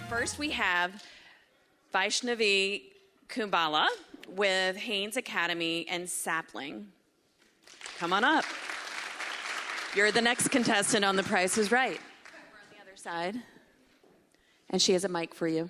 First, we have Vaishnavi Kumbala with Haynes Academy and Sapling. Come on up. You're the next contestant on The Price is Right. We're on the other side. And she has a mic for you.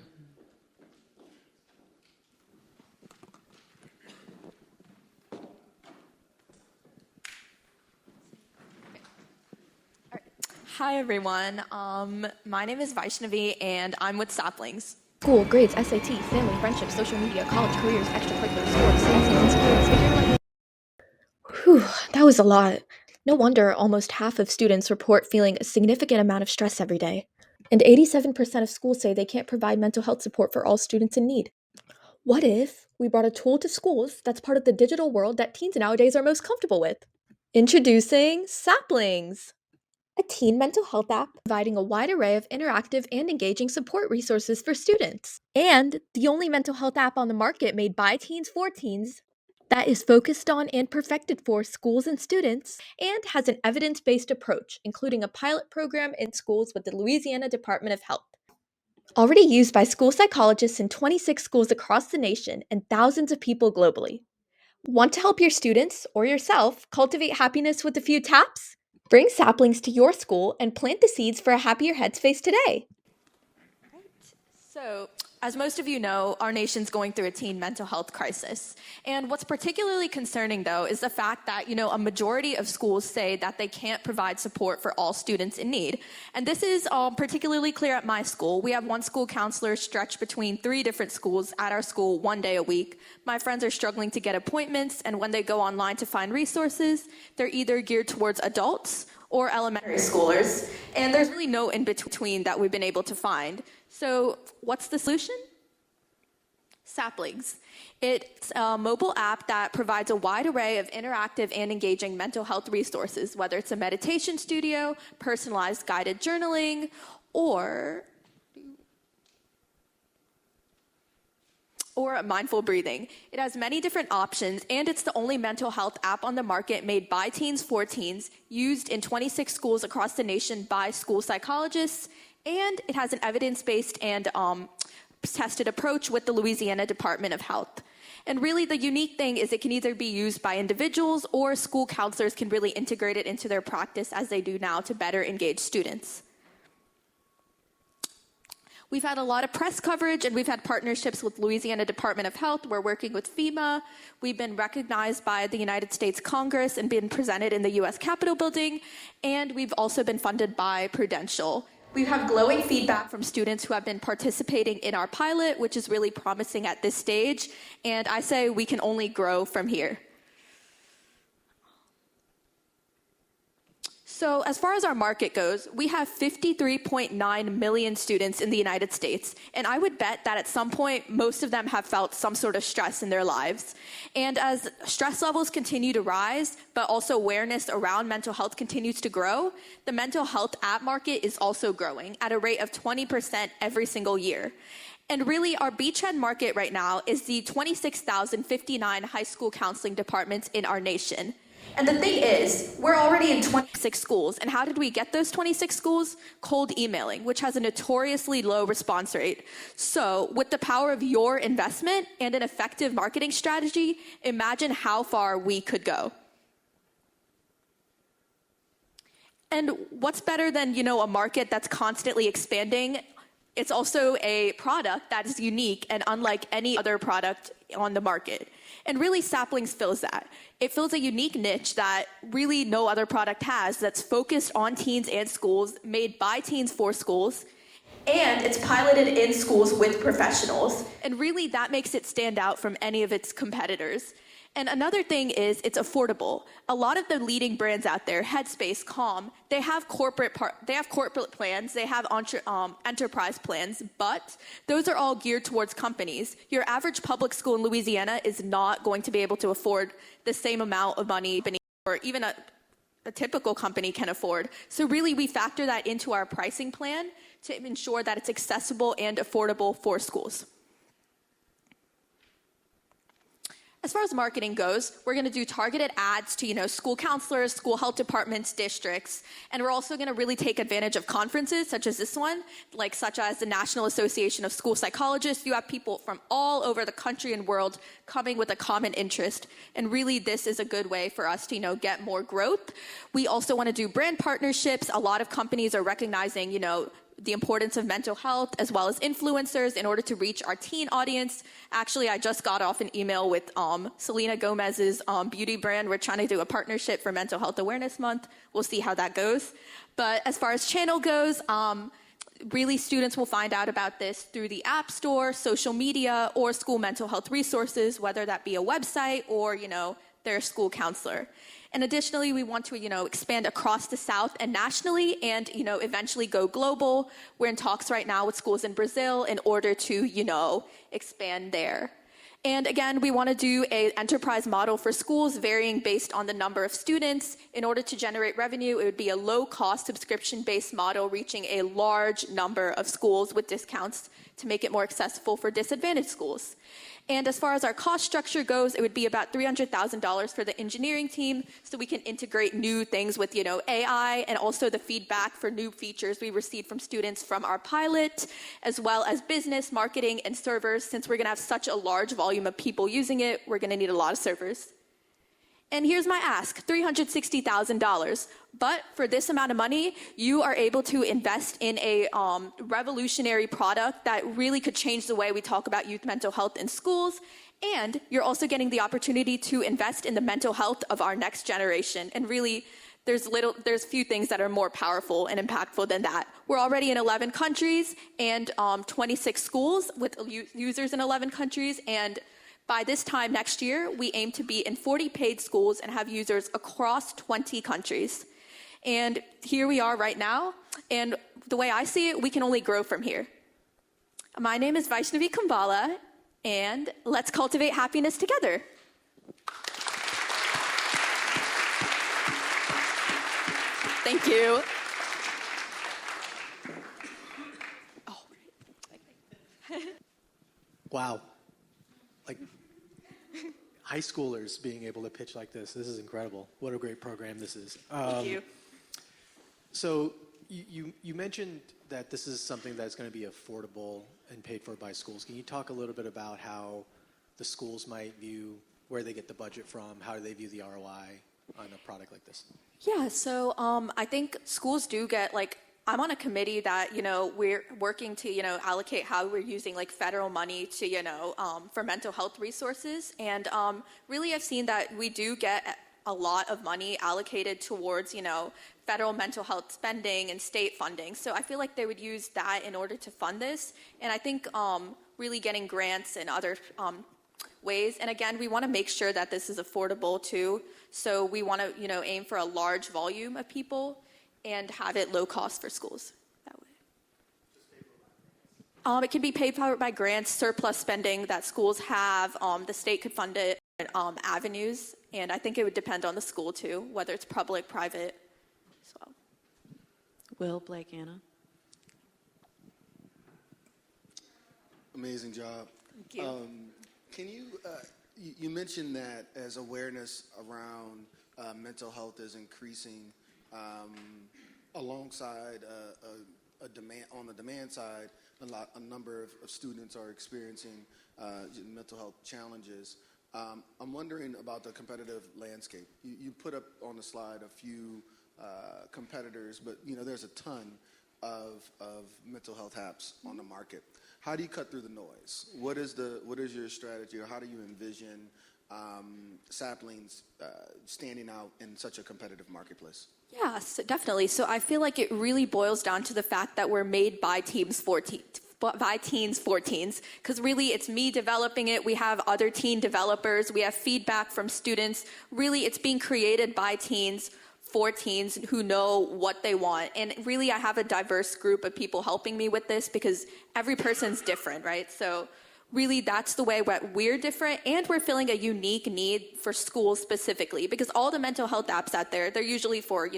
Hi, everyone. My name is Vaishnavi, and I'm with Saplings. School, grades, SAT, family, friendships, social media, college, careers, extracurricular, sports, seasons, kids, figure like... Whew, that was a lot. No wonder almost half of students report feeling a significant amount of stress every day. And 87% of schools say they can't provide mental health support for all students in need. What if we brought a tool to schools that's part of the digital world that teens nowadays are most comfortable with? Introducing Saplings, a teen mental health app providing a wide array of interactive and engaging support resources for students. And the only mental health app on the market made by teens for teens that is focused on and perfected for schools and students, and has an evidence-based approach, including a pilot program in schools with the Louisiana Department of Health. Already used by school psychologists in 26 schools across the nation and thousands of people globally. Want to help your students or yourself cultivate happiness with a few taps? Bring Saplings to your school and plant the seeds for a happier headspace today. So, as most of you know, our nation's going through a teen mental health crisis. And what's particularly concerning, though, is the fact that, a majority of schools say that they can't provide support for all students in need. And this is particularly clear at my school. We have one school counselor stretched between 3 different schools at our school 1 day a week. My friends are struggling to get appointments, and when they go online to find resources, they're either geared towards adults or elementary schoolers. And there's really no in-between that we've been able to find. So what's the solution? Saplings. It's a mobile app that provides a wide array of interactive and engaging mental health resources, whether it's a meditation studio, personalized guided journaling, or mindful breathing. It has many different options, and it's the only mental health app on the market made by teens for teens, used in 26 schools across the nation by school psychologists, and it has an evidence-based and tested approach with the Louisiana Department of Health. And really, the unique thing is it can either be used by individuals, or school counselors can really integrate it into their practice as they do now to better engage students. We've had a lot of press coverage, and we've had partnerships with Louisiana Department of Health. We're working with FEMA. We've been recognized by the United States Congress and been presented in the U.S. Capitol building, and we've also been funded by Prudential. We have glowing feedback from students who have been participating in our pilot, which is really promising at this stage, and I say we can only grow from here. So as far as our market goes, we have 53.9 million students in the United States, and I would bet that at some point, most of them have felt some sort of stress in their lives. And as stress levels continue to rise, but also awareness around mental health continues to grow, the mental health app market is also growing at a rate of 20% every single year. And really, our beachhead market right now is the 26,059 high school counseling departments in our nation. And the thing is, we're already in 26 schools. And how did we get those 26 schools? Cold emailing, which has a notoriously low response rate. So with the power of your investment and an effective marketing strategy, imagine how far we could go. And what's better than, a market that's constantly expanding? It's also a product that is unique and unlike any other product on the market. And really, Saplings fills that. It fills a unique niche that really no other product has, that's focused on teens and schools, made by teens for schools, and it's piloted in schools with professionals. And really, that makes it stand out from any of its competitors. And another thing is it's affordable. A lot of the leading brands out there, Headspace, Calm, they have corporate plans, they have enterprise plans, but those are all geared towards companies. Your average public school in Louisiana is not going to be able to afford the same amount of money, or even a typical company can afford. So really, we factor that into our pricing plan to ensure that it's accessible and affordable for schools. As far as marketing goes, we're going to do targeted ads to, school counselors, school health departments, districts, and we're also going to really take advantage of conferences such as this one, such as the National Association of School Psychologists. You have people from all over the country and world coming with a common interest, and really this is a good way for us to, get more growth. We also want to do brand partnerships. A lot of companies are recognizing, the importance of mental health as well as influencers in order to reach our teen audience. Actually, I just got off an email with Selena Gomez's beauty brand. We're trying to do a partnership for Mental Health Awareness Month. We'll see how that goes. But as far as channel goes, really students will find out about this through the App Store, social media, or school mental health resources, whether that be a website or, their school counselor. And additionally, we want to, expand across the South and nationally and, eventually go global. We're in talks right now with schools in Brazil in order to, expand there. And again, we want to do an enterprise model for schools varying based on the number of students. In order to generate revenue, it would be a low-cost subscription-based model reaching a large number of schools with discounts to make it more accessible for disadvantaged schools. And as far as our cost structure goes, it would be about $300,000 for the engineering team so we can integrate new things with, AI and also the feedback for new features we received from students from our pilot, as well as business, marketing, and servers. Since we're going to have such a large volume of people using it, we're going to need a lot of servers. And here's my ask, $360,000. But for this amount of money, you are able to invest in a revolutionary product that really could change the way we talk about youth mental health in schools. And you're also getting the opportunity to invest in the mental health of our next generation. And really, there's few things that are more powerful and impactful than that. We're already in 11 countries and 26 schools with users in 11 countries. And by this time next year, we aim to be in 40 paid schools and have users across 20 countries. And here we are right now, and the way I see it, we can only grow from here. My name is Vaishnavi Kumbala, and let's cultivate happiness together. Thank you. Wow. High schoolers being able to pitch like this is incredible. What a great program this is. Thank you. So you mentioned that this is something that's going to be affordable and paid for by schools. Can you talk a little bit about how the schools might view where they get the budget from, how do they view the ROI on a product like this? Yeah, so I think schools do get I'm on a committee that, we're working to, allocate how we're using federal money to, for mental health resources. And really I've seen that we do get a lot of money allocated towards, federal mental health spending and state funding. So I feel like they would use that in order to fund this. And I think really getting grants and other ways. And again, we want to make sure that this is affordable too. So we want to, aim for a large volume of people and have it low cost for schools that way. It can be paid for by grants, surplus spending that schools have. The state could fund it avenues, and I think it would depend on the school too, whether it's public, private as well. Will, Blake, Anna. Amazing job. Thank you. Can you mentioned that as awareness around mental health is increasing, alongside a demand on the demand side, a number of students are experiencing mental health challenges. I'm wondering about the competitive landscape. You put up on the slide a few competitors, but there's a ton of mental health apps on the market. How do you cut through the noise? What is your strategy, or how do you envision Saplings standing out in such a competitive marketplace? Yes, definitely. So I feel like it really boils down to the fact that we're made by teens for teens, because really it's me developing it. We have other teen developers. We have feedback from students. Really, it's being created by teens for teens who know what they want. And really, I have a diverse group of people helping me with this because every person's different, right? So really that's the way that we're different, and we're filling a unique need for schools specifically, because all the mental health apps out there, they're usually for,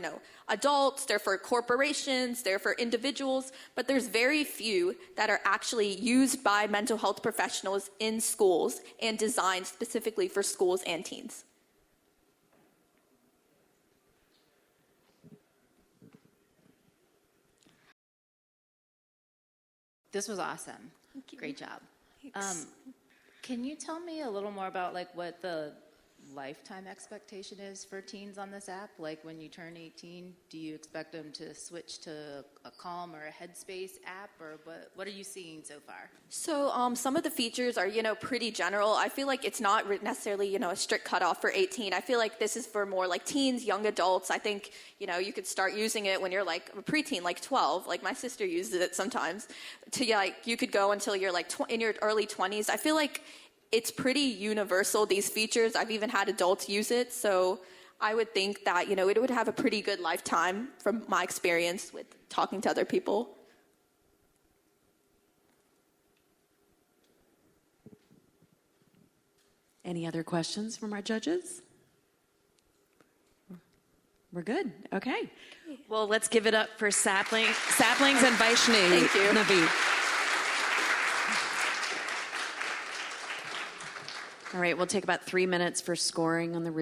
adults, they're for corporations, they're for individuals, but there's very few that are actually used by mental health professionals in schools and designed specifically for schools and teens. This was awesome. Great job. Thanks. Can you tell me a little more about what the lifetime expectation is for teens on this app? Like when you turn 18, do you expect them to switch to a Calm or a Headspace app, or what are you seeing so far? So some of the features are, pretty general. I feel like it's not necessarily, a strict cutoff for 18. I feel like this is for more like teens, young adults. I think, you could start using it when you're like a preteen, like 12. Like my sister uses it sometimes. You could go until you're like in your early 20s. I feel like it's pretty universal, these features. I've even had adults use it. So I would think that, it would have a pretty good lifetime from my experience with talking to other people. Any other questions from our judges? We're good. Okay. Well, let's give it up for Saplings and Vaishnavi. Thank you. Navi. All right, we'll take about 3 minutes for scoring on the